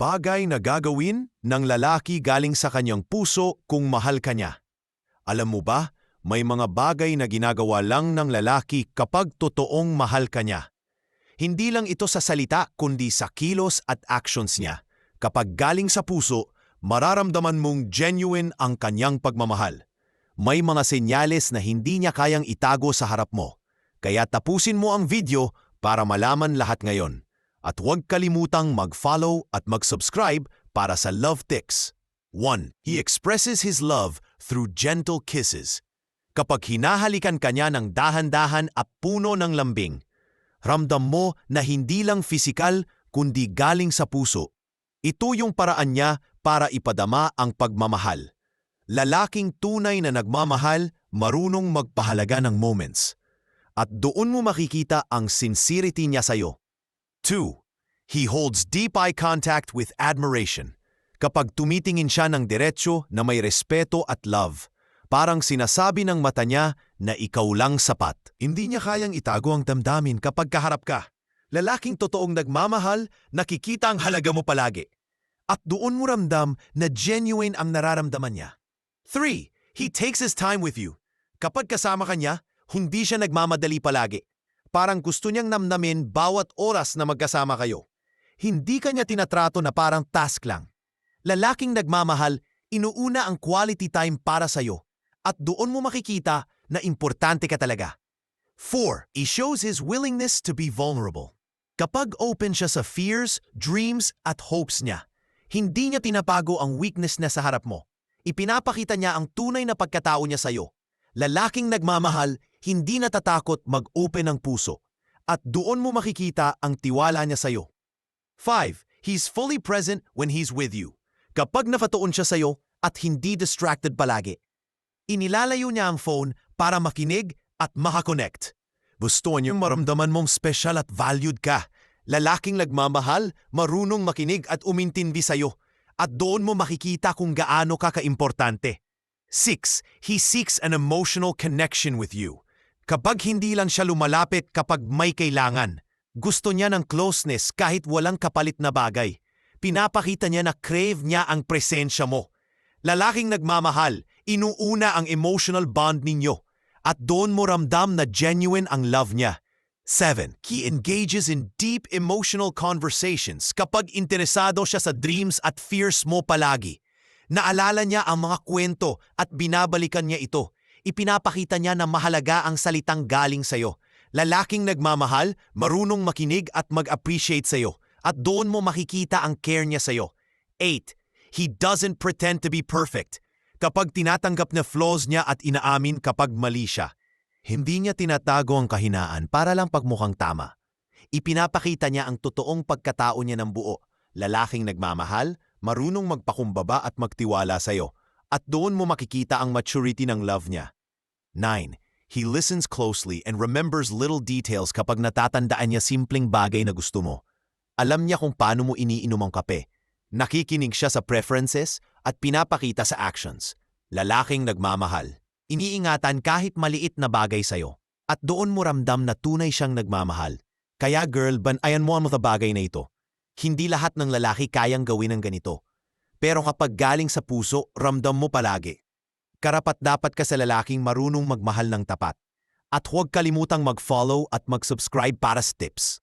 Bagay na gagawin ng lalaki galing sa kanyang puso kung mahal ka niya. Alam mo ba, may mga bagay na ginagawa lang ng lalaki kapag totoong mahal ka niya. Hindi lang ito sa salita kundi sa kilos at actions niya. Kapag galing sa puso, mararamdaman mong genuine ang kanyang pagmamahal. May mga senyales na hindi niya kayang itago sa harap mo. Kaya tapusin mo ang video para malaman lahat ngayon. At huwag kalimutang mag-follow at mag-subscribe para sa Love Tics. 1. He expresses his love through gentle kisses. Kapag hinahalikan ka niya ng dahan-dahan at puno ng lambing, ramdam mo na hindi lang pisikal kundi galing sa puso. Ito yung paraan niya para ipadama ang pagmamahal. Lalaking tunay na nagmamahal, marunong magpahalaga ng moments. At doon mo makikita ang sincerity niya sa'yo. 2. He holds deep eye contact with admiration. Kapag tumitingin siya ng diretsyo na may respeto at love, parang sinasabi ng mata niya na ikaw lang sapat. Hindi niya kayang itago ang damdamin kapag kaharap ka. Lalaking totoong nagmamahal, nakikita ang halaga mo palagi. At doon mo ramdam na genuine ang nararamdaman niya. 3. He takes his time with you. Kapag kasama ka niya, hindi siya nagmamadali palagi. Parang gusto niyang namnamin bawat oras na magkasama kayo. Hindi ka niya tinatrato na parang task lang. Lalaking nagmamahal, inuuna ang quality time para sa'yo. At doon mo makikita na importante ka talaga. 4. He shows his willingness to be vulnerable. Kapag open siya sa fears, dreams at hopes niya, hindi niya tinapago ang weakness na sa harap mo. Ipinapakita niya ang tunay na pagkatao niya sa'yo. Lalaking nagmamahal, hindi natatakot mag-open ang puso. At doon mo makikita ang tiwala niya sa'yo. 5. He's fully present when he's with you. Kapag nafatuon siya sa'yo at hindi distracted palagi. Inilalayo niya ang phone para makinig at makakonect. Gusto niyang maramdaman mong special at valued ka. Lalaking nagmamahal, marunong makinig at umintindi sa'yo. At doon mo makikita kung gaano ka kaimportante. 6. He seeks an emotional connection with you. Kapag hindi lang siya lumalapit kapag may kailangan, gusto niya ng closeness kahit walang kapalit na bagay. Pinapakita niya na crave niya ang presensya mo. Lalaking nagmamahal, inuuna ang emotional bond ninyo. At doon mo ramdam na genuine ang love niya. 7. He engages in deep emotional conversations kapag interesado siya sa dreams at fears mo palagi. Naalala niya ang mga kwento at binabalikan niya ito. Ipinapakita niya na mahalaga ang salitang galing sa'yo. Lalaking nagmamahal, marunong makinig at mag-appreciate sa'yo. At doon mo makikita ang care niya sa'yo. 8. He doesn't pretend to be perfect. Kapag tinatanggap niya flaws niya at inaamin kapag mali siya, hindi niya tinatago ang kahinaan para lang pagmukhang tama. Ipinapakita niya ang totoong pagkatao niya ng buo. Lalaking nagmamahal, marunong magpakumbaba at magtiwala sa'yo. At doon mo makikita ang maturity ng love niya. 9. He listens closely and remembers little details kapag natatandaan niya simpleng bagay na gusto mo. Alam niya kung paano mo iniinom ang kape. Nakikinig siya sa preferences at pinapakita sa actions. Lalaking nagmamahal. Iniingatan kahit maliit na bagay sa'yo. At doon mo ramdam na tunay siyang nagmamahal. Kaya girl, banayan mo ang mga bagay na ito. Hindi lahat ng lalaki kayang gawin ng ganito. Pero kapag galing sa puso, ramdam mo palagi. Karapat-dapat ka sa lalaking marunong magmahal ng tapat. At huwag kalimutang mag-follow at mag-subscribe para sa tips.